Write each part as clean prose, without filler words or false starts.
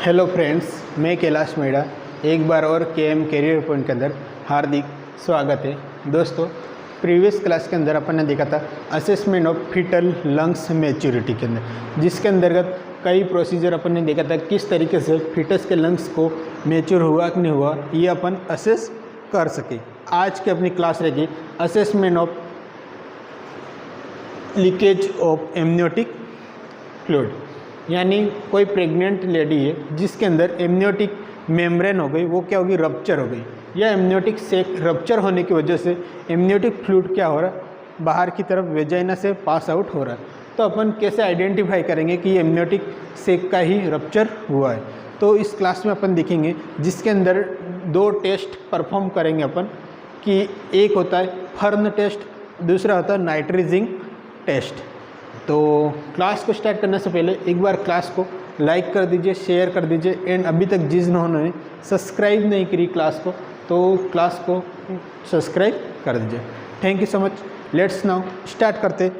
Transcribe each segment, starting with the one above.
Hello friends, मैं कैलाश मेड़ा एक बार और केएम कैरियर पॉइंट के अंदर हार्दिक स्वागत है। दोस्तों, प्रीवियस क्लास के अंदर अपन ने देखा था assessment of fetal lungs maturity के अंदर, जिसके अंतर्गत कई प्रोसीजर अपन ने देखा था किस तरीके से फीटस के लंग्स को मैच्योर हुआ कि नहीं हुआ ये अपन असेस कर सके। आज की अपनी क्लास रहेगी assessment of leakage of amniotic fluid, यानी कोई प्रेग्नेंट लेडी है जिसके अंदर एमनियोटिक मेम्ब्रेन हो गई, वो क्या होगी, रप्चर हो गई, या एमनियोटिक सेक रप्चर होने की वजह से एमनियोटिक फ्लूइड क्या हो रहा है, बाहर की तरफ वेजाइना से पास आउट हो रहा है। तो अपन कैसे आइडेंटिफाई करेंगे कि ये एमनियोटिक सेक का ही रप्चर हुआ है। तो इस क्लास में अपन देखेंगे जिसके अंदर दो टेस्ट परफॉर्म करेंगे अपन, कि एक होता है फर्न टेस्ट, दूसरा होता है नाइट्रीजिंग टेस्ट। तो क्लास को स्टार्ट करने से पहले एक बार क्लास को लाइक कर दीजिए, शेयर कर दीजिए, एंड अभी तक जिन्होंने सब्सक्राइब नहीं करी क्लास को तो क्लास को सब्सक्राइब कर दीजिए। Thank you so much. Let's now start करते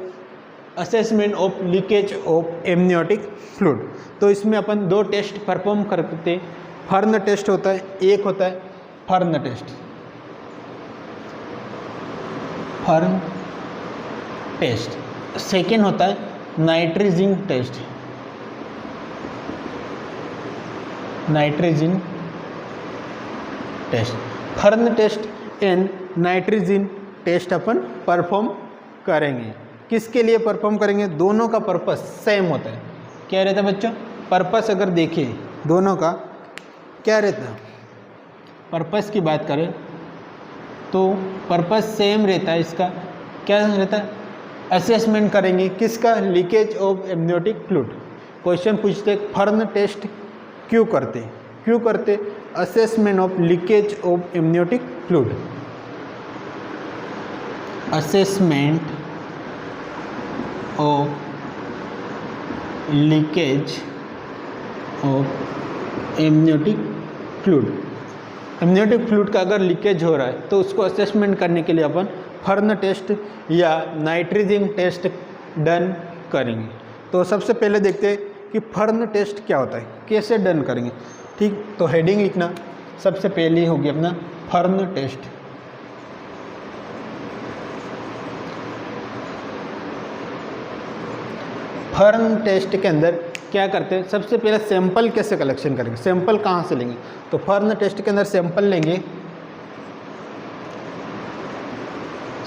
assessment of leakage of amniotic fluid. तो इसमें अपन दो टेस्ट परफॉर्म करते हैं। फर्न टेस्ट होता है, एक होता है fern test, fern test, second होता है nitrazine test, nitrazine test. Fern test and nitrazine test अपन परफॉर्म करेंगे। किसके लिए परफॉर्म करेंगे? दोनों का पर्पस सेम होता है। क्या रहता है बच्चों? पर्पस अगर देखें दोनों का क्या रहता है, पर्पस की बात करें तो पर्पस सेम रहता है। इसका क्या रहता है? असेसमेंट करेंगे किसका? Leakage of amniotic fluid. Question पूछते फर्न टेस्ट क्यों करते? Assessment of leakage of amniotic fluid, assessment of leakage of amniotic fluid. Amniotic fluid का अगर लीकेज हो रहा है तो उसको असेसमेंट करने के लिए अपन फर्न टेस्ट या नाइट्रीजिंग टेस्ट डन करेंगे। तो सबसे पहले देखते हैं कि फर्न टेस्ट क्या होता है, कैसे डन करेंगे। ठीक, तो हेडिंग लिखना सबसे पहले होगी अपना फर्न टेस्ट। फर्न टेस्ट के अंदर क्या करते हैं? सबसे पहले सैंपल कैसे कलेक्शन करेंगे, सैंपल कहाँ से लेंगे? तो फर्न टेस्ट के अंदर सैंपल लेंगे,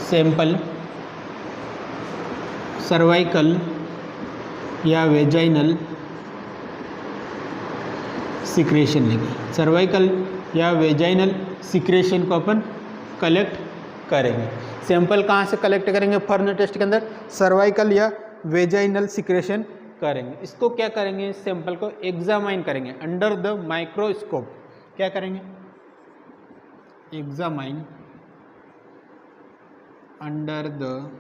सैंपल सर्वाइकल या वेजाइनल सिक्रेशन लेंगे। सर्वाइकल या वेजाइनल सिक्रेशन को अपन कलेक्ट करेंगे। सैंपल कहाँ से कलेक्ट करेंगे? फर्न टेस्ट के अंदर सर्वाइकल या वेजाइनल सिक्रेशन करेंगे। इसको क्या करेंगे? सैंपल को एग्जामाइन करेंगे अंडर द माइक्रोस्कोप। क्या करेंगे? एग्जामाइन अंडर द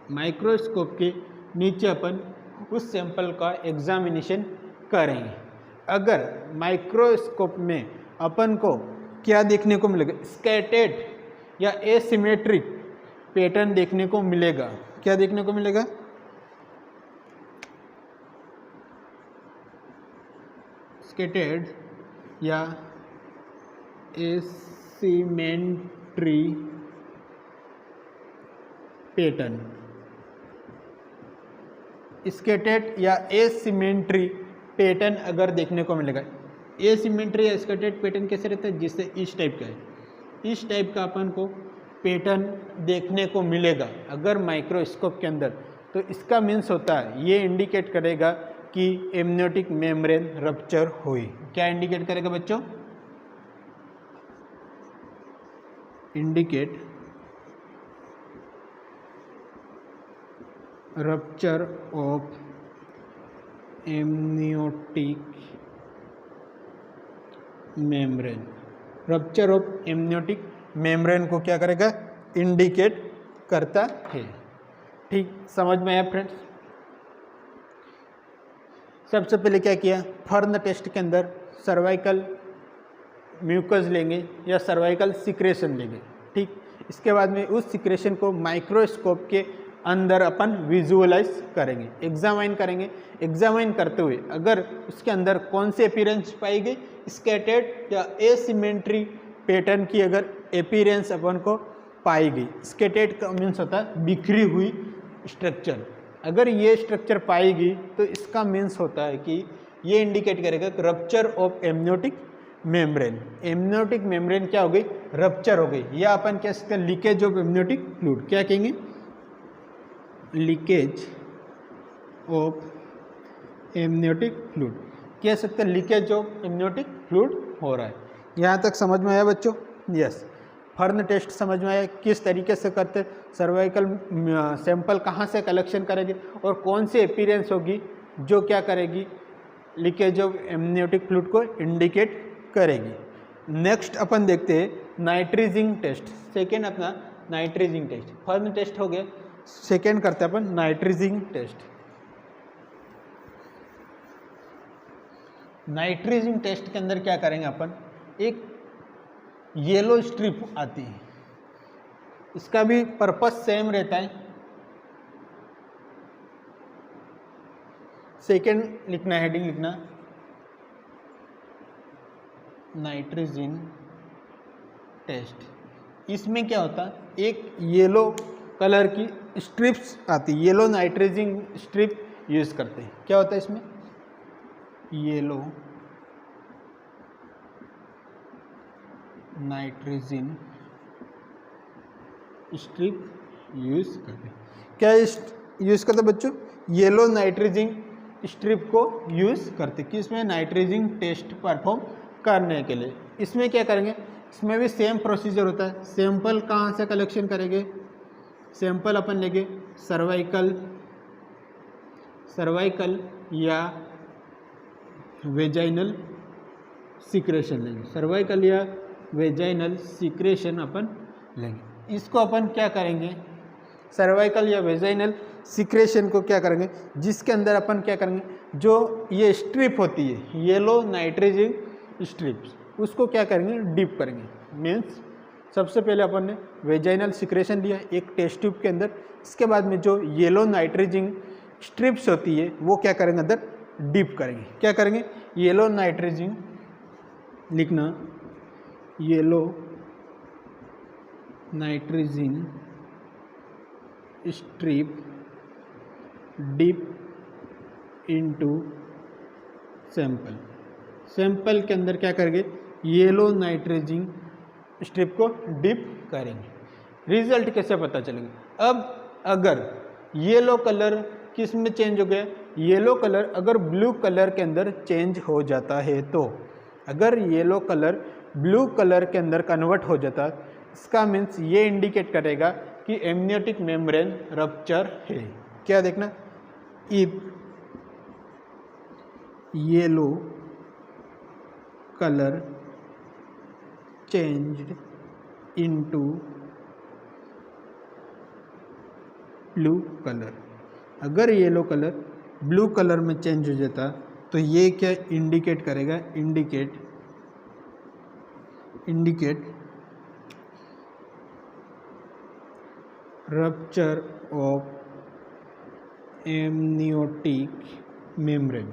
माइक्रोस्कोप के नीचे अपन उस सैंपल का एग्जामिनेशन करेंगे। अगर माइक्रोस्कोप में अपन को क्या देखने को मिलेगा? स्कैटर्ड या एसिमेट्रिक पैटर्न देखने को मिलेगा। क्या देखने को मिलेगा? स्कैटर्ड या एसिमेट्री पैटर्न। स्कैटर्ड या एसिमेट्री पैटर्न अगर देखने को मिलेगा। एसिमेट्री या स्कैटर्ड पैटर्न कैसे रहता है? जिससे इस टाइप का है, इस टाइप का अपन को पैटर्न देखने को मिलेगा अगर माइक्रोस्कोप के अंदर। तो इसका मीन्स होता है, ये इंडिकेट करेगा कि एमनियोटिक मेम्ब्रेन रप्चर हुई। क्या इंडिकेट करेगा बच्चों? Indicate rupture of amniotic membrane. Rupture of amniotic membrane को क्या करेगा? इंडिकेट करता है। ठीक, समझ में आया फ्रेंड्स? सबसे पहले क्या किया? फर्न टेस्ट के अंदर सर्वाइकल म्यूकस लेंगे या सर्वाइकल सिक्रेशन लेंगे। ठीक, इसके बाद में उस सिक्रेशन को माइक्रोस्कोप के अंदर अपन विजुअलाइज करेंगे, एग्जामाइन करेंगे। एग्जामाइन करते हुए अगर उसके अंदर कौन सी अपीयरेंस पाई गई, स्कैटर्ड या एसिमेट्री पैटर्न की अगर अपीयरेंस अपन को पाई गई, स्कैटर्ड का मीन्स होता है बिखरी हुई स्ट्रक्चर, अगर ये स्ट्रक्चर पाएगी तो इसका मीन्स होता है कि ये इंडिकेट करेगा rupture of amniotic membrane. Amniotic membrane क्या हो गई, रप्चर हो गई, या अपन कह सकते हैं लीकेज ऑफ एमनियोटिक फ्लूइड। क्या कहेंगे, लीकेज ऑफ एमनियोटिक फ्लूइड कह सकते हैं, लीकेज ऑफ एमनियोटिक फ्लूइड हो रहा है। यहाँ तक समझ में आया बच्चों? यस। फर्न टेस्ट समझ में आया, किस तरीके से करते, सर्वाइकल सैंपल कहाँ से कलेक्शन करेंगे और कौन सी अपीयरेंस होगी जो क्या करेगी, लीकेज ऑफ एमनियोटिक फ्लूइड को इंडिकेट करेगी। नेक्स्ट अपन देखते हैं नाइट्रीजिंग टेस्ट। सेकेंड अपना नाइट्रीजिंग टेस्ट, फर्न टेस्ट हो गया, सेकेंड करते हैं अपन नाइट्रीजिंग टेस्ट। नाइट्रीजिंग टेस्ट के अंदर क्या करेंगे अपन, एक येलो स्ट्रिप आती है, इसका भी पर्पस सेम रहता है। सेकेंड लिखना, हेडिंग लिखना नाइट्रीजिंग टेस्ट। इसमें क्या होता है, एक येलो कलर की स्ट्रिप्स आती, येलो नाइट्रीजिंग स्ट्रिप यूज करते हैं। क्या होता है इसमें, येलो नाइट्रीजिन स्ट्रिप यूज करते हैं। क्या यूज करते बच्चों, येलो नाइट्रीजिन स्ट्रिप को यूज करते कि इसमें नाइट्रीजिन टेस्ट परफॉर्म करने के लिए। इसमें क्या करेंगे, इसमें भी सेम प्रोसीजर होता है। सैंपल कहाँ से कलेक्शन करेंगे, सैंपल अपन लेंगे सर्वाइकल या वेजाइनल सिक्रेशन लेंगे, सर्वाइकल या वेजाइनल सिक्रेशन अपन लेंगे। इसको अपन क्या करेंगे, सर्वाइकल या वेजाइनल सिक्रेशन को क्या करेंगे, जिसके अंदर अपन क्या करेंगे, जो ये स्ट्रिप होती है येलो नाइट्रीजिन स्ट्रिप्स, उसको क्या करेंगे, डिप करेंगे। मीन्स सबसे पहले अपन ने वेजाइनल सिक्रेशन लिया एक टेस्ट ट्यूब के अंदर, इसके बाद में जो येलो नाइट्रीजिन स्ट्रिप्स होती है वो क्या करेंगे, अंदर डिप करेंगे। क्या करेंगे, येलो नाइट्रीजिन लिखना, yellow nitrazine strip dip into sample. Sample के अंदर क्या करेंगे, येलो नाइट्रीजिन स्ट्रिप को डिप करेंगे। रिजल्ट कैसे पता चलेगा, अब अगर येलो कलर किस में चेंज हो गया, येलो कलर अगर ब्लू कलर के अंदर चेंज हो जाता है तो, अगर येलो कलर ब्लू कलर के अंदर कन्वर्ट हो जाता है, इसका मीन्स ये इंडिकेट करेगा कि एमनियोटिक मेम्ब्रेन रप्चर है। क्या देखना, if yellow colour changed into blue colour, अगर येलो कलर ब्लू कलर में चेंज हो जाता तो ये क्या इंडिकेट करेगा, indicate rupture of amniotic membrane,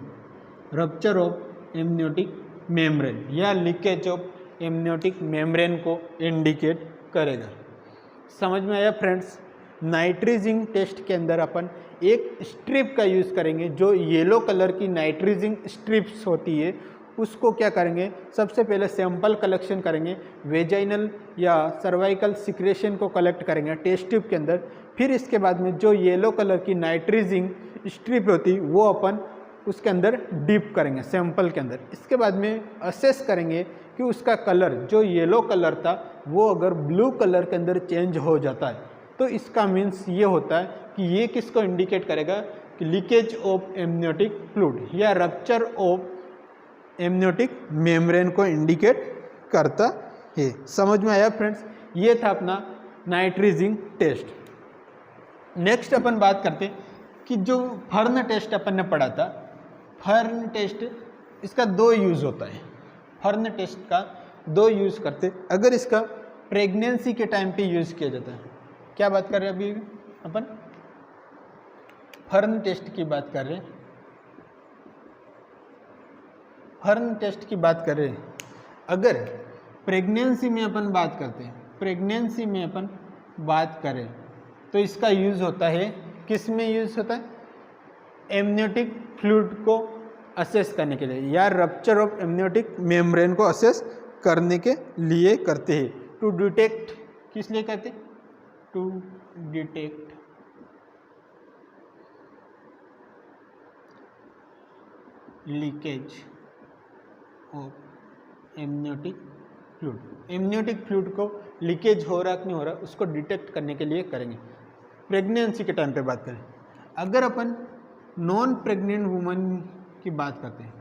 rupture of amniotic membrane या लीकेज ऑफ एमनियोटिक मेम्ब्रेन को इंडिकेट करेगा। समझ में आया फ्रेंड्स? नाइट्रीजिन टेस्ट के अंदर अपन एक स्ट्रिप का यूज़ करेंगे, जो येलो कलर की नाइट्रीजिन स्ट्रिप्स होती है उसको क्या करेंगे, सबसे पहले सैंपल कलेक्शन करेंगे, वेजाइनल या सर्वाइकल सिक्रेशन को कलेक्ट करेंगे टेस्ट ट्यूब के अंदर। फिर इसके बाद में जो येलो कलर की नाइट्रीजिन स्ट्रिप होती वो अपन उसके अंदर डिप करेंगे सैंपल के अंदर। इसके बाद में असेस करेंगे कि उसका कलर जो येलो कलर था वो अगर ब्लू कलर के अंदर चेंज हो जाता है तो इसका मीन्स ये होता है कि ये किसको इंडिकेट करेगा कि लीकेज ऑफ एमनियोटिक फ्लूइड या रप्चर ऑफ एमनियोटिक मेम्ब्रेन को इंडिकेट करता है। समझ में आया फ्रेंड्स? ये था अपना नाइट्रीजिन टेस्ट। नेक्स्ट अपन बात करते कि जो फर्न टेस्ट अपन ने पढ़ा था, फर्न टेस्ट इसका दो यूज़ होता है। फर्न टेस्ट का दो यूज़ करते, अगर इसका प्रेगनेंसी के टाइम पे यूज़ किया जाता है। क्या बात कर रहे हैं अभी अपन? फर्न टेस्ट की बात कर रहे हैं, फर्न टेस्ट की बात कर रहे हैं। अगर प्रेगनेंसी में अपन बात करते हैं, प्रेगनेंसी में अपन बात करें तो इसका यूज़ होता है, किस में यूज़ होता है? एमनियोटिक फ्लूइड को असेस करने के लिए या रप्चर ऑफ एमनियोटिक मेम्ब्रेन को असेस करने के लिए करते हैं। टू डिटेक्ट, किस लिए करते? To detect leakage of amniotic fluid. Amniotic fluid को लीकेज हो रहा कि नहीं हो रहा उसको डिटेक्ट करने के लिए करेंगे। प्रेगनेंसी के टाइम पे बात करें, अगर अपन नॉन प्रेग्नेंट वुमन की बात करते हैं,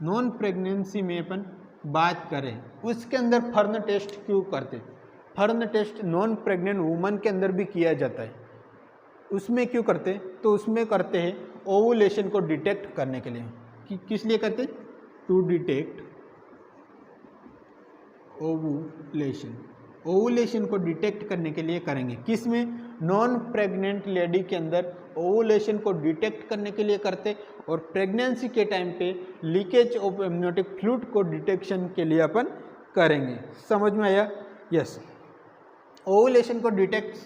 नॉन प्रेगनेंसी में अपन बात करें, उसके अंदर फर्न टेस्ट क्यों करते हैं? Fern test non pregnant woman के अंदर भी किया जाता है। उसमें क्यों करते हैं? तो उसमें करते हैं ओवुलेशन को डिटेक्ट करने के लिए। किस लिए करते हैं? To detect ovulation. ओवुलेशन को डिटेक्ट करने के लिए करेंगे। किस में? नॉन प्रेग्नेंट लेडी के अंदर ओवुलेशन को डिटेक्ट करने के लिए करते, और प्रेगनेंसी के टाइम पे लीकेज ऑफ एमनियोटिक फ्लूइड को डिटेक्शन के लिए अपन करेंगे। समझ में आया? यस। ओवुलेशन को डिटेक्ट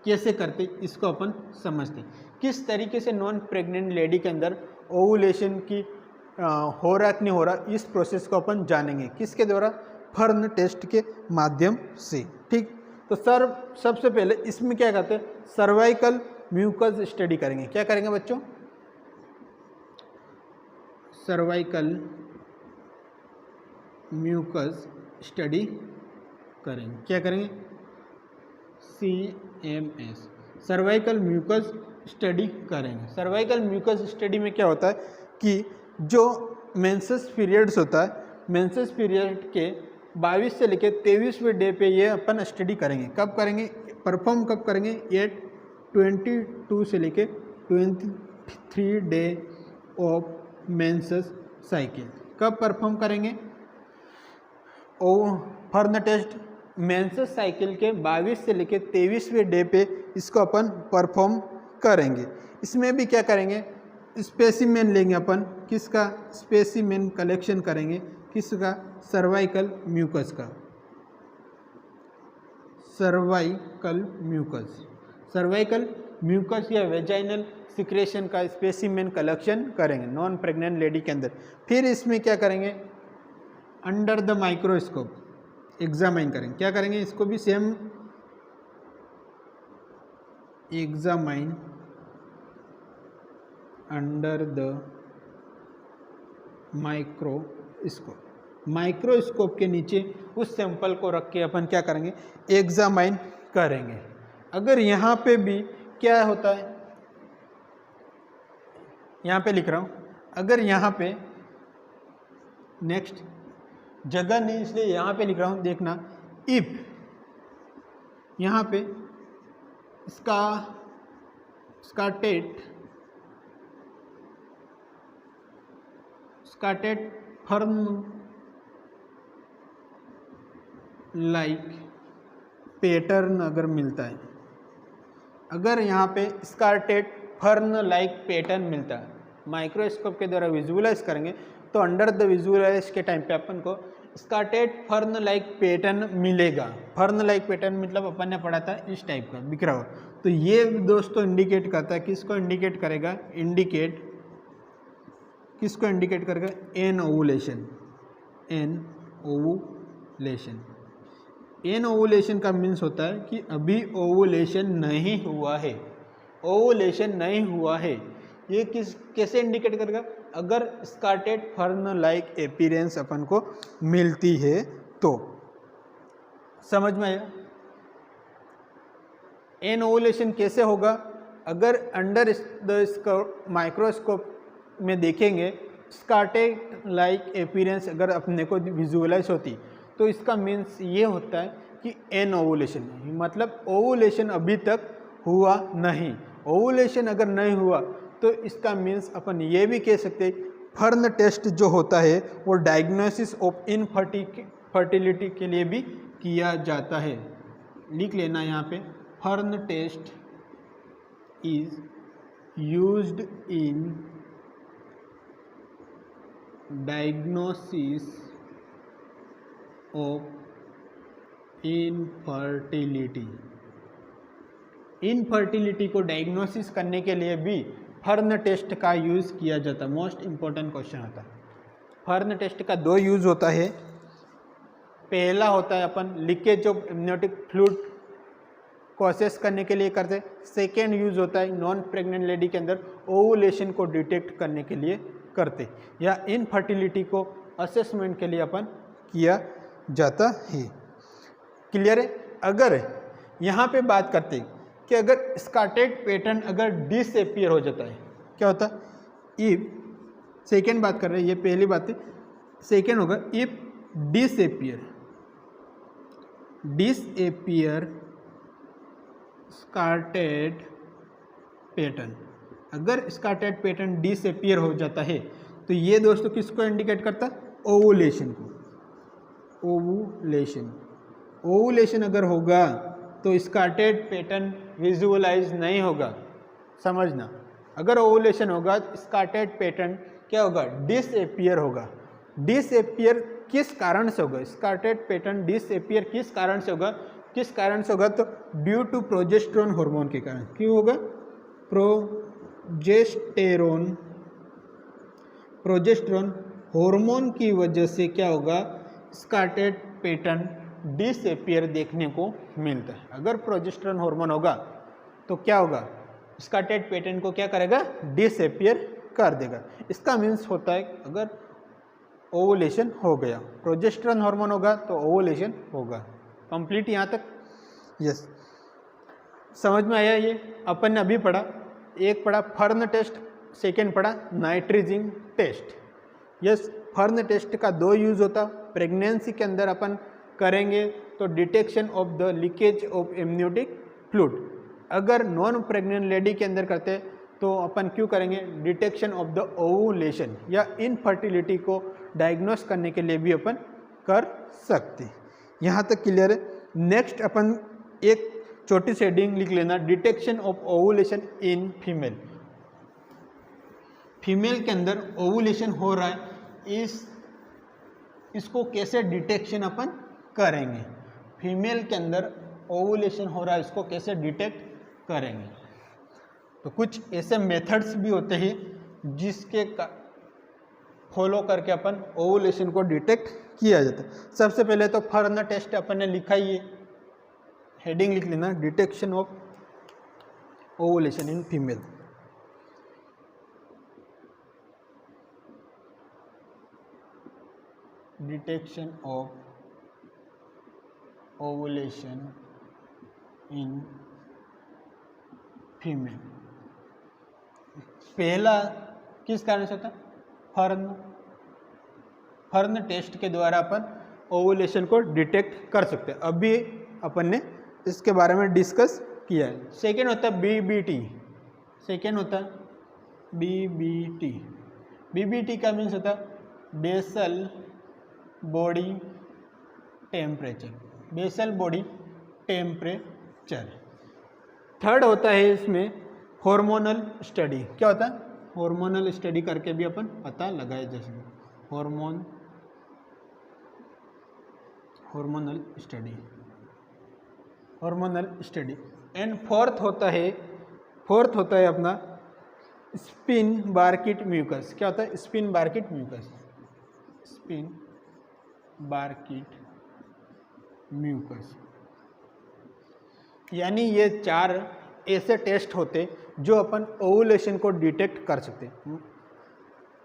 कैसे करते इसको अपन समझते, किस तरीके से नॉन प्रेग्नेंट लेडी के अंदर ओवुलेशन की हो रहा कि नहीं हो रहा, इस प्रोसेस को अपन जानेंगे। किसके द्वारा? फर्न टेस्ट के माध्यम से। ठीक, तो सर सबसे पहले इसमें क्या करते हैं? सर्वाइकल म्यूकस स्टडी करेंगे। क्या करेंगे बच्चों? सर्वाइकल म्यूकस स्टडी करेंगे। क्या करेंगे? CMS, सर्वाइकल म्यूकस स्टडी करेंगे। सर्वाइकल म्यूकस स्टडी में क्या होता है कि जो मेंसेस पीरियड्स होता है, मेंसेस पीरियड के 22 से लेकर 23वें डे पे ये अपन स्टडी करेंगे। कब करेंगे? परफॉर्म कब करेंगे? ये 22 से लेकर 23 डे ऑफ मेंसेस साइकिल। कब परफॉर्म करेंगे? फर्न टेस्ट मेंसेस साइकिल के 22 से लेकर 23वें डे पे इसको अपन परफॉर्म करेंगे। इसमें भी क्या करेंगे? स्पेसिमेन लेंगे अपन। किसका? स्पेसिमेन कलेक्शन करेंगे। किसका? सर्वाइकल म्यूकस का। सर्वाइकल म्यूकस, सर्वाइकल म्यूकस या वेजाइनल सिक्रेशन का स्पेसिमेन कलेक्शन करेंगे नॉन प्रेग्नेंट लेडी के अंदर। फिर इसमें क्या करेंगे? अंडर द माइक्रोस्कोप एग्जामाइन करेंगे। क्या करेंगे? इसको भी same examine under the microscope. Microscope के नीचे उस सैंपल को रख के अपन क्या करेंगे? एग्जामाइन करेंगे। अगर यहाँ पे भी क्या होता है, यहाँ पे लिख रहा हूँ, अगर यहाँ पे नेक्स्ट जगह नहीं इसलिए यहाँ पे लिख रहा हूँ, देखना। इफ यहाँ पे स्कार्टेड फर्न लाइक पैटर्न अगर मिलता है, अगर यहाँ पे स्कार्टेड फर्न लाइक पैटर्न मिलता है, माइक्रोस्कोप के द्वारा विजुअलाइज करेंगे तो अंडर द विजुअलाइज के टाइम पे अपन को स्कार्टेड फर्न लाइक पैटर्न मिलेगा। फर्न लाइक पैटर्न मतलब अपन ने पढ़ा था इस टाइप का बिखरा हुआ। तो ये दोस्तों इंडिकेट करता है, किसको इंडिकेट करेगा? किसको इंडिकेट करेगा? Anovulation. एन ओवुलेशन का मीन्स होता है कि अभी ओवुलेशन नहीं हुआ है। ओवुलेशन नहीं हुआ है, ये कैसे इंडिकेट करेगा? अगर स्कार्टेड फर्न लाइक अपीयरेंस अपन को मिलती है तो। समझ में आया? एन ओवुलेशन कैसे होगा? अगर अंडर द माइक्रोस्कोप में देखेंगे स्कार्टेड लाइक अपीयरेंस अगर अपने को विजुअलाइज होती तो इसका मीन्स ये होता है कि एन ओवुलेशन, मतलब ओवुलेशन अभी तक हुआ नहीं। ओवुलेशन अगर नहीं हुआ तो इसका मीन्स अपन ये भी कह सकते हैं फर्न टेस्ट जो होता है वो डायग्नोसिस ऑफ इनफर्टिलिटी के लिए भी किया जाता है। लिख लेना यहाँ पे, fern test is used in diagnosis of infertility. Infertility को डायग्नोसिस करने के लिए भी फर्न टेस्ट का यूज़ किया जाता है। मोस्ट इम्पोर्टेंट क्वेश्चन होता है। फर्न टेस्ट का दो यूज़ होता है। पहला होता है अपन लीकेज ऑफ एमनियोटिक फ्लूइड को असेस करने के लिए करते। सेकेंड यूज़ होता है नॉन प्रेग्नेंट लेडी के अंदर ओवुलेशन को डिटेक्ट करने के लिए करते, या इनफर्टिलिटी को असेसमेंट के लिए अपन किया जाता है। क्लियर है? अगर यहाँ पे बात करते कि अगर स्कार्टेड पैटर्न अगर डिसअपीयर हो जाता है, क्या होता है? इफ सेकेंड बात कर रहे हैं, ये पहली बात है। सेकेंड होगा इफ डिसअपीयर स्कार्टेड पैटर्न। अगर स्कार्टेड पैटर्न डिसअपीयर हो जाता है तो ये दोस्तों किसको इंडिकेट करता है? ओवुलेशन को। ओवुलेशन अगर होगा तो स्कार्टेड पैटर्न विजुअलाइज नहीं होगा। समझना, अगर ओवुलेशन होगा स्कार्टेड पैटर्न क्या होगा? डिसअपीयर होगा। डिसअपीयर किस कारण से होगा? स्कार्टेड पैटर्न डिसअपीयर किस कारण से होगा? किस कारण से होगा? तो ड्यू टू प्रोजेस्टेरोन हार्मोन के कारण। क्यों होगा? प्रोजेस्टेरोन हार्मोन की वजह से क्या होगा? स्कार्टेड पैटर्न डिसअपीयर देखने को मिलता है। अगर प्रोजेस्टेरोन हार्मोन होगा तो क्या होगा? स्कार्टेड पैटर्न को क्या करेगा? डिसअपीयर कर देगा। इसका मीन्स होता है अगर ओवुलेशन हो गया, प्रोजेस्टेरोन हार्मोन होगा तो ओवुलेशन होगा। कंप्लीट यहाँ तक? यस, समझ में आया? ये अपन ने अभी पढ़ा, एक पढ़ा फर्न टेस्ट, सेकेंड पढ़ा nitrogen test. Yes, fern test का दो यूज होता। प्रेगनेंसी के अंदर अपन करेंगे तो detection of the leakage of amniotic fluid. अगर नॉन प्रेग्नेंट लेडी के अंदर करते तो अपन क्यों करेंगे? डिटेक्शन ऑफ द ओवुलेशन या इनफर्टिलिटी को डायग्नोस करने के लिए भी अपन कर सकते। यहाँ तक क्लियर है? नेक्स्ट अपन एक छोटी सी हेडिंग लिख लेना, detection of ovulation in female. Female के अंदर ओवुलेशन हो रहा है, इसको कैसे डिटेक्शन अपन करेंगे? फीमेल के अंदर ओवुलेशन हो रहा है, इसको कैसे डिटेक्ट करेंगे? तो कुछ ऐसे मेथड्स भी होते हैं जिसके फॉलो करके अपन ओवुलेशन को डिटेक्ट किया जाता है। सबसे पहले तो फर्न टेस्ट अपन ने लिखा ही है, हेडिंग लिख लेना, detection of ovulation in female. Detection of ovulation in female. पहला किस कारण से होता है? फर्न टेस्ट के द्वारा अपन ओवुलेशन को डिटेक्ट कर सकते हैं। अभी अपन ने इसके बारे में डिस्कस किया है। सेकेंड होता है बीबीटी। सेकेंड होता है बीबीटी। बीबीटी का मीन्स होता है basal body temperature. Basal body temperature. Third होता है इसमें हार्मोनल स्टडी। क्या होता है? हार्मोनल स्टडी करके भी अपन पता लगाए, जैसे हार्मोनल स्टडी। एंड फोर्थ होता है अपना स्पिन बारकिट म्यूकस। क्या होता है? Spinnbarkeit mucus. यानी ये चार ऐसे टेस्ट होते जो अपन ओवुलेशन को डिटेक्ट कर सकते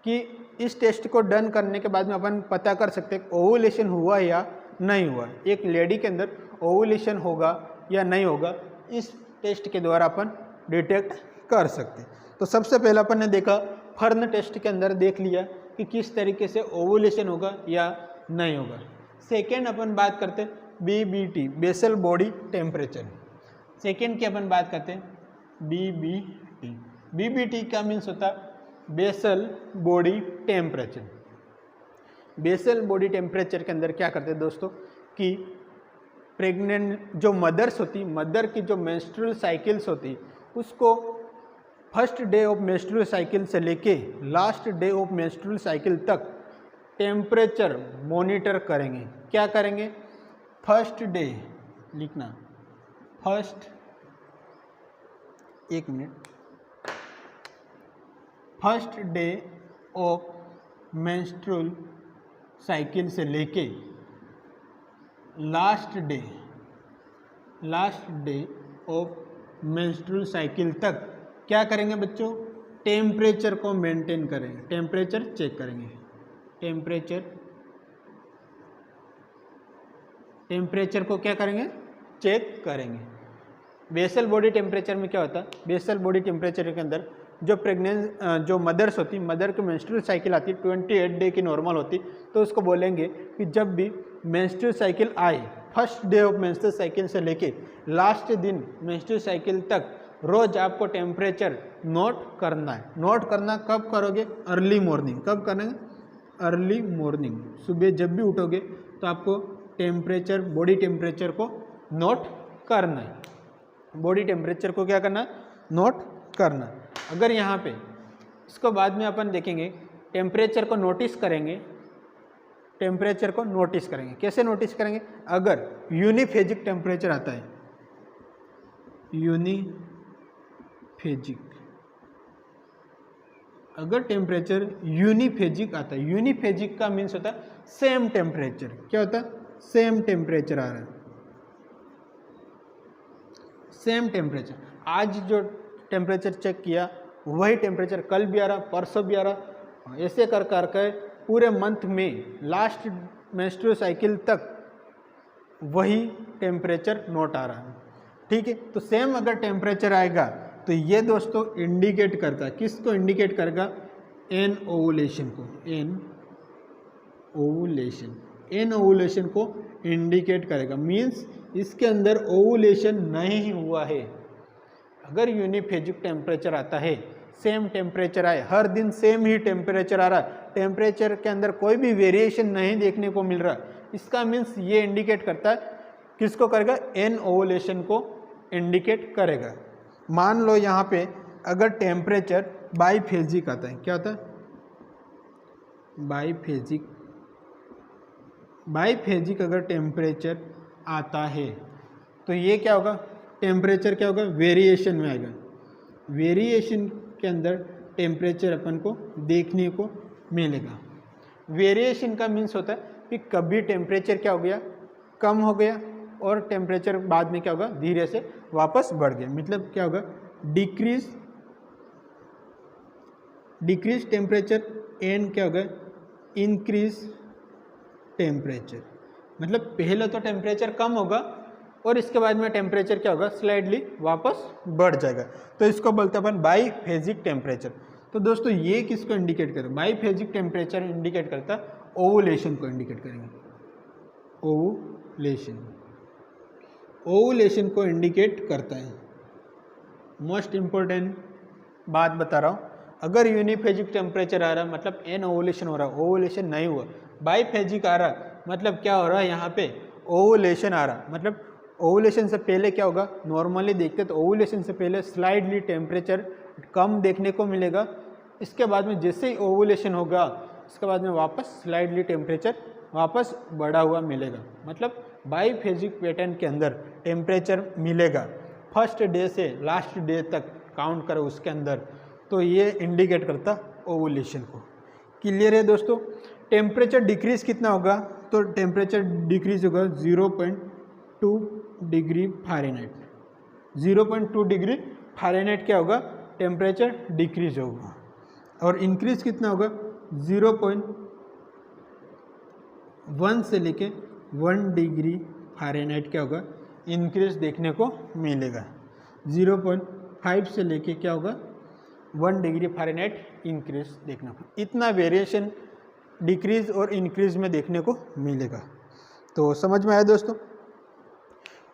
कि इस टेस्ट को डन करने के बाद में अपन पता कर सकते हैं ओवुलेशन हुआ या नहीं हुआ, एक लेडी के अंदर ओवुलेशन होगा या नहीं होगा, इस टेस्ट के द्वारा अपन डिटेक्ट कर सकते। तो सबसे पहले अपन ने देखा फर्न टेस्ट के अंदर देख लिया कि किस तरीके से ओवुलेशन होगा या नहीं होगा। सेकेंड अपन बात करते BBT, basal body temperature. Second की अपन बात करते हैं बीबीटी। बीबीटी का मीन्स होता है basal body temperature. Basal body temperature के अंदर क्या करते हैं दोस्तों कि प्रेग्नेंट जो मदर्स होती, मदर की जो मेंस्ट्रुअल साइकिल्स होती, उसको first day of menstrual cycle से लेके last day of menstrual cycle तक टेम्परेचर मॉनिटर करेंगे। क्या करेंगे? फर्स्ट डे लिखना, फर्स्ट, एक minute, first day of menstrual cycle से लेके last day of menstrual cycle तक क्या करेंगे बच्चों? टेम्परेचर को मेंटेन करेंगे, टेम्परेचर चेक करेंगे, टेम्परेचर को क्या करेंगे? चेक करेंगे। बेसल बॉडी टेम्परेचर में क्या होता है? बेसल बॉडी टेम्परेचर के अंदर जो मदर्स होती, मदर की मेंस्ट्रुअल साइकिल आती 28 डे की नॉर्मल होती, तो उसको बोलेंगे कि जब भी मेंस्ट्रुअल साइकिल आए, first day of menstrual cycle से लेके लास्ट दिन मेंस्ट्रुअल साइकिल तक रोज आपको टेम्परेचर नोट करना है। नोट करना कब करोगे? Early morning. कब करेंगे? अर्ली मॉर्निंग, सुबह जब भी उठोगे तो आपको टेम्परेचर, बॉडी टेम्परेचर को नोट करना है। बॉडी टेम्परेचर को क्या करना? नोट करना। अगर यहाँ पे इसको बाद में अपन देखेंगे, टेम्परेचर को नोटिस करेंगे, टेम्परेचर को नोटिस करेंगे। कैसे नोटिस करेंगे? अगर यूनिफेजिक टेम्परेचर आता है, यूनिफेजिक, अगर टेम्परेचर यूनिफेजिक आता है, यूनिफेजिक का मीन्स होता है सेम टेम्परेचर। क्या होता है? सेम टेम्परेचर आ रहा है, सेम टेम्परेचर। आज जो टेम्परेचर चेक किया वही टेम्परेचर कल भी आ रहा, परसों भी आ रहा, ऐसे कर करके पूरे मंथ में लास्ट मेंस्ट्रुअल साइकिल तक वही टेम्परेचर नोट आ रहा है। ठीक है, तो सेम अगर टेम्परेचर आएगा तो ये दोस्तों इंडिकेट करता है, किसको इंडिकेट करेगा? एन ओवुलेशन को, एन ओवुलेशन को इंडिकेट करेगा। मीन्स इसके अंदर ओवुलेशन नहीं हुआ है। अगर यूनिफेजिक टेम्परेचर आता है, सेम टेम्परेचर आए, हर दिन सेम ही टेम्परेचर आ रहा है, टेम्परेचर के अंदर कोई भी वेरिएशन नहीं देखने को मिल रहा, इसका मीन्स ये इंडिकेट करता है, किसको करेगा? एन ओवुलेशन को इंडिकेट करेगा। मान लो यहाँ पे अगर टेम्परेचर बाईफेजिक आता है, क्या होता है? बाईफेजिक अगर टेम्परेचर आता है तो ये क्या होगा? टेम्परेचर क्या होगा? वेरिएशन में आएगा। वेरिएशन के अंदर टेम्परेचर अपन को देखने को मिलेगा। वेरिएशन का मीन्स होता है कि कभी टेम्परेचर क्या हो गया? कम हो गया, और टेम्परेचर बाद में क्या होगा? धीरे से वापस बढ़ गया। मतलब क्या होगा? डिक्रीज टेम्परेचर एंड क्या होगा? Increase temperature. मतलब पहले तो टेम्परेचर कम होगा और इसके बाद में टेम्परेचर क्या होगा? स्लाइडली वापस बढ़ जाएगा। तो इसको बोलते हैं अपन बाईफेजिक टेम्परेचर। तो दोस्तों ये किसको इंडिकेट करें? बाईफेजिक टेम्परेचर इंडिकेट करता है ओवुलेशन को इंडिकेट करेंगे। ओवुलेशन को इंडिकेट करता है। मोस्ट इम्पोर्टेंट बात बता रहा हूँ, अगर यूनिफेजिक टेम्परेचर आ रहा है मतलब एन ओवुलेशन हो रहा है, ओवुलेशन नहीं हुआ। बाईफेजिक आ रहा मतलब क्या हो रहा है? यहाँ पे ओवुलेशन आ रहा, मतलब ओवुलेशन से पहले क्या होगा? नॉर्मली देखते तो ओवुलेशन से पहले स्लाइडली टेम्परेचर कम देखने को मिलेगा। इसके बाद में जैसे ही ओवुलेशन होगा इसके बाद में वापस स्लाइडली टेम्परेचर वापस बढ़ा हुआ मिलेगा। मतलब बाईफेजिक पैटर्न के अंदर टेम्परेचर मिलेगा फर्स्ट डे से लास्ट डे तक काउंट करो उसके अंदर, तो ये इंडिकेट करता ओवुलेशन को। क्लियर है दोस्तों? टेम्परेचर डिक्रीज कितना होगा? तो टेम्परेचर डिक्रीज होगा 0.2 डिग्री फ़ारेनहाइट। 0.2 डिग्री फ़ारेनहाइट क्या होगा? टेम्परेचर डिक्रीज होगा। और इंक्रीज कितना होगा? 0.1 से लेके 1 डिग्री फ़ारेनहाइट क्या होगा? इंक्रीज देखने को मिलेगा। 0.5 से लेके क्या होगा? 1 डिग्री फ़ारेनहाइट इंक्रीज देखने को, इतना वेरिएशन डिक्रीज और इंक्रीज में देखने को मिलेगा। तो समझ में आया दोस्तों?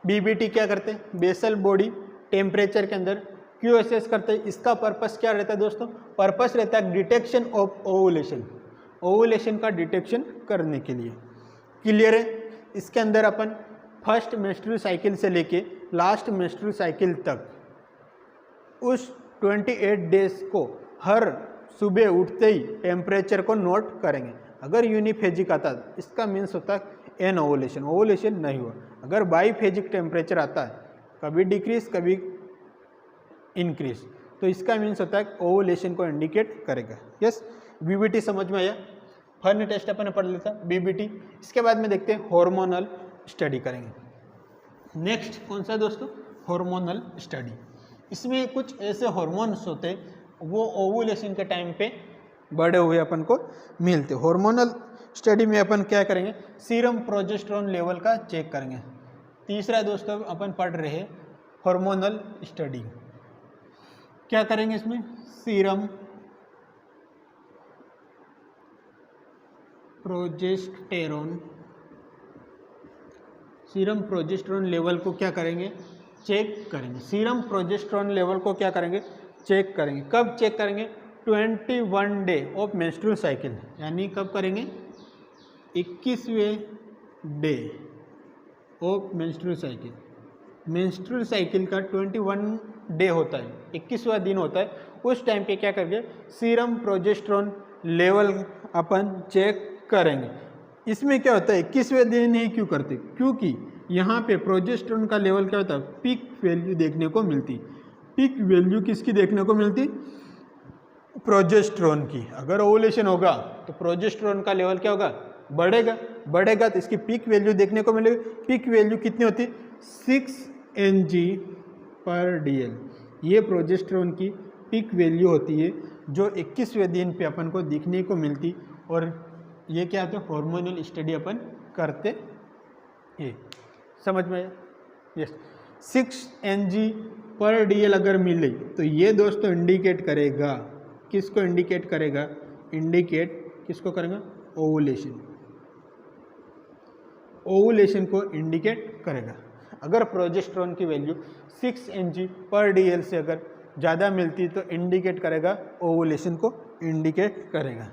बीबीटी क्या करते हैं? बेसल बॉडी टेम्परेचर के अंदर क्यों असेस करते हैं? इसका पर्पस क्या रहता है दोस्तों? पर्पस रहता है डिटेक्शन ऑफ ओवुलेशन, ओवुलेशन का डिटेक्शन करने के लिए। क्लियर है? इसके अंदर अपन फर्स्ट मेंस्ट्रुअल साइकिल से लेके लास्ट मेंस्ट्रुअल साइकिल तक उस 28 डेज को हर सुबह उठते ही टेम्परेचर को नोट करेंगे। अगर यूनिफेजिक आता है इसका मीन्स होता है एन ओवुलेशन, ओवुलेशन नहीं हुआ। अगर बाईफेजिक टेम्परेचर आता है, कभी डिक्रीज कभी इंक्रीज, तो इसका मीन्स होता है ओवुलेशन को इंडिकेट करेगा। यस, बीबीटी समझ में आया। फर्न टेस्ट अपन ने पढ़ लिया था बीबीटी। इसके बाद में देखते हैं हार्मोनल स्टडी करेंगे। नेक्स्ट कौन सा दोस्तों? Hormonal study. इसमें कुछ ऐसे हार्मोन्स होते हैं वो ओवुलेशन के टाइम पे बढ़े हुए अपन को मिलते। हार्मोनल स्टडी में अपन क्या करेंगे? सीरम प्रोजेस्टेरोन लेवल का चेक करेंगे। तीसरा दोस्तों अपन पढ़ रहे हैं हार्मोनल स्टडी। क्या करेंगे इसमें? सीरम प्रोजेस्टेरोन लेवल को क्या करेंगे? चेक करेंगे। सीरम प्रोजेस्टेरोन लेवल को क्या करेंगे? चेक करेंगे। कब चेक करेंगे? 21 डे ऑफ मेंस्ट्रुअल साइकिल, यानी कब करेंगे? 21वें day of menstrual cycle. Menstrual cycle का 21 डे होता है, 21वां दिन होता है। उस टाइम पे क्या करेंगे? सीरम प्रोजेस्टेरोन लेवल अपन चेक करेंगे। इसमें क्या होता है? 21वें दिन ही क्यों करते? क्योंकि यहाँ पे प्रोजेस्टेरोन का लेवल क्या होता है? पीक वैल्यू देखने को मिलती। पीक वैल्यू किसकी देखने को मिलती? प्रोजेस्टेरोन की। अगर ओवुलेशन होगा तो प्रोजेस्टेरोन का लेवल क्या होगा? बढ़ेगा तो इसकी पीक वैल्यू देखने को मिलेगी। पीक वैल्यू कितनी होती? 6 Ng/dl। ये प्रोजेस्टेरोन की पीक वैल्यू होती है जो 21वें दिन पे अपन को दिखने को मिलती। और ये क्या होता है? हार्मोनल स्टडी अपन करते हैं। समझ में आया? यस, 6 Ng/dl अगर मिले तो ये दोस्तों इंडिकेट करेगा, किसको इंडिकेट करेगा? इंडिकेट किसको करेगा? ओवुलेशन। ओवुलेशन को इंडिकेट करेगा। अगर प्रोजेस्टेरोन की वैल्यू 6 Ng/dl से अगर ज़्यादा मिलती तो इंडिकेट करेगा, ओवुलेशन को इंडिकेट करेगा।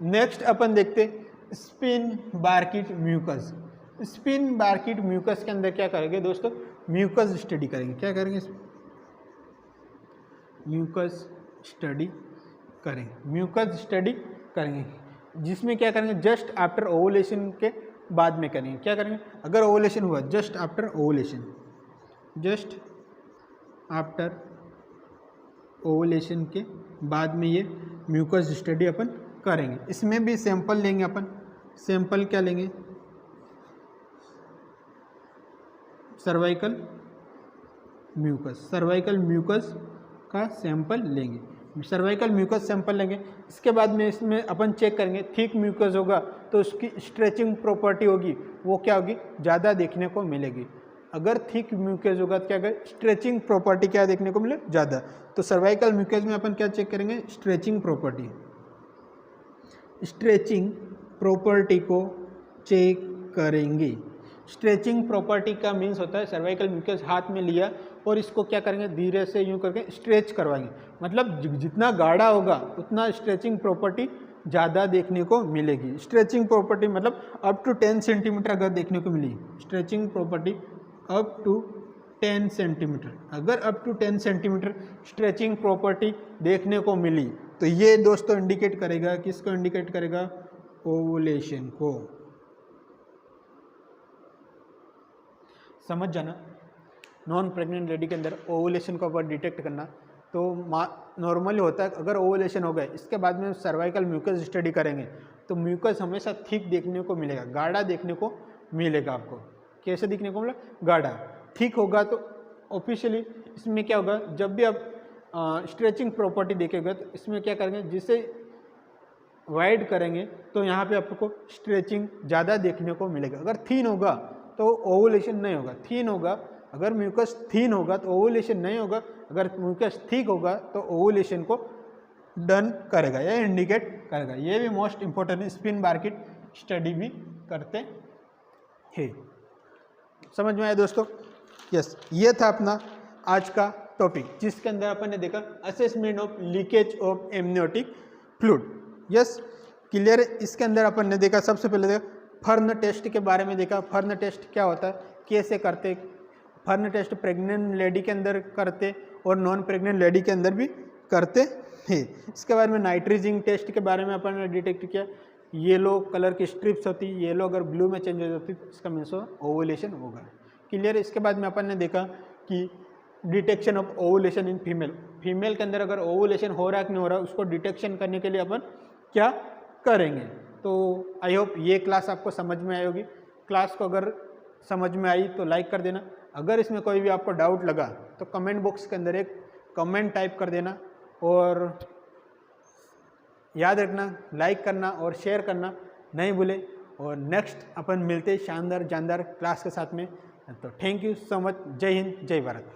नेक्स्ट अपन देखते स्पिन बार्किट म्यूकस। स्पिन बार्किट म्यूकस के अंदर क्या करेंगे दोस्तों? म्यूकस स्टडी करेंगे। क्या करेंगे? म्यूकस स्टडी करेंगे। म्यूकस स्टडी करेंगे जिसमें क्या करेंगे? जस्ट आफ्टर ओवुलेशन के बाद में करेंगे। क्या करेंगे? अगर ओवुलेशन हुआ, just after ovulation, just after ovulation के बाद में ये म्यूकस स्टडी अपन करेंगे। इसमें भी सैंपल लेंगे अपन। सैंपल क्या लेंगे? Cervical mucus. सर्वाइकल म्यूकस का सैंपल लेंगे। सर्वाइकल म्यूकस सैंपल लेंगे। इसके बाद में इसमें अपन चेक करेंगे। थिक म्यूकस होगा तो उसकी स्ट्रेचिंग प्रॉपर्टी होगी, वो क्या होगी? ज़्यादा देखने को मिलेगी। अगर थिक म्यूकस होगा तो क्या करें? स्ट्रेचिंग प्रॉपर्टी क्या देखने को मिले? ज़्यादा। तो सर्वाइकल म्यूकस में अपन क्या चेक करेंगे? Stretching property. स्ट्रेचिंग प्रॉपर्टी को चेक करेंगे। स्ट्रेचिंग प्रॉपर्टी का मीन्स होता है सर्वाइकल म्यूकस हाथ में लिया और इसको क्या करेंगे? धीरे से यूँ करके स्ट्रेच करवाएंगे। मतलब जितना गाढ़ा होगा उतना स्ट्रेचिंग प्रॉपर्टी ज़्यादा देखने को मिलेगी। स्ट्रेचिंग प्रॉपर्टी मतलब अप टू 10 सेंटीमीटर अगर देखने को मिली, stretching property up to 10 centimetre, अगर up to 10 centimetre stretching property देखने को मिली तो ये दोस्तों इंडिकेट करेगा, किसको इंडिकेट करेगा? ओवुलेशन को। समझ जाना। नॉन प्रेग्नेंट लेडी के अंदर ओवुलेशन को अगर डिटेक्ट करना तो नॉर्मली होता है, अगर ओवुलेशन हो गए इसके बाद में सर्वाइकल म्यूकस स्टडी करेंगे तो म्यूकस हमेशा थिक देखने को मिलेगा, गाढ़ा देखने को मिलेगा। आपको कैसे दिखने को मिलेगा? गाढ़ा। थिक होगा तो ऑफिशियली इसमें क्या होगा? जब भी आप स्ट्रेचिंग प्रॉपर्टी देखेगा तो इसमें क्या करेंगे? जिसे वाइड करेंगे तो यहाँ पे आपको स्ट्रेचिंग ज़्यादा देखने को मिलेगा। अगर थीन होगा तो ओवुलेशन नहीं होगा। थीन होगा, अगर म्यूकस थीन होगा तो ओवुलेशन नहीं होगा। अगर म्यूकस थिक होगा तो ओवुलेशन को डन करेगा या इंडिकेट करेगा। ये भी मोस्ट इंपॉर्टेंट है, स्पिन बार्किट स्टडी भी करते हैं। समझ में आया दोस्तों? यस, ये था अपना आज का टॉपिक जिसके अंदर अपन ने देखा assessment of leakage of amniotic fluid. Yes, clear है? इसके अंदर अपन ने देखा, सबसे पहले देखा फर्न टेस्ट के बारे में देखा। फर्न टेस्ट क्या होता है, कैसे करते, फर्न टेस्ट प्रेग्नेंट लेडी के अंदर करते और नॉन प्रेग्नेंट लेडी के अंदर भी करते हैं। इसके बाद में नाइट्रोजिंग टेस्ट के बारे में अपन ने डिटेक्ट किया, येलो कलर की स्ट्रिप्स होती, येलो अगर ब्लू में चेंज हो जाती तो इसका मीन्स ओवुलेशन होगा। क्लियर। इसके बाद में अपन ने देखा कि detection of ovulation in female, female के अंदर अगर ओवुलेशन हो रहा है कि नहीं हो रहा है उसको डिटेक्शन करने के लिए अपन क्या करेंगे। तो आई होप ये क्लास आपको समझ में आई होगी। क्लास को अगर समझ में आई तो लाइक कर देना, अगर इसमें कोई भी आपको डाउट लगा तो कमेंट बॉक्स के अंदर एक कमेंट टाइप कर देना, और याद रखना लाइक करना और शेयर करना नहीं भूले। और नेक्स्ट अपन मिलते शानदार जानदार क्लास के साथ में। तो थैंक यू सो मच। जय हिंद, जय भारत।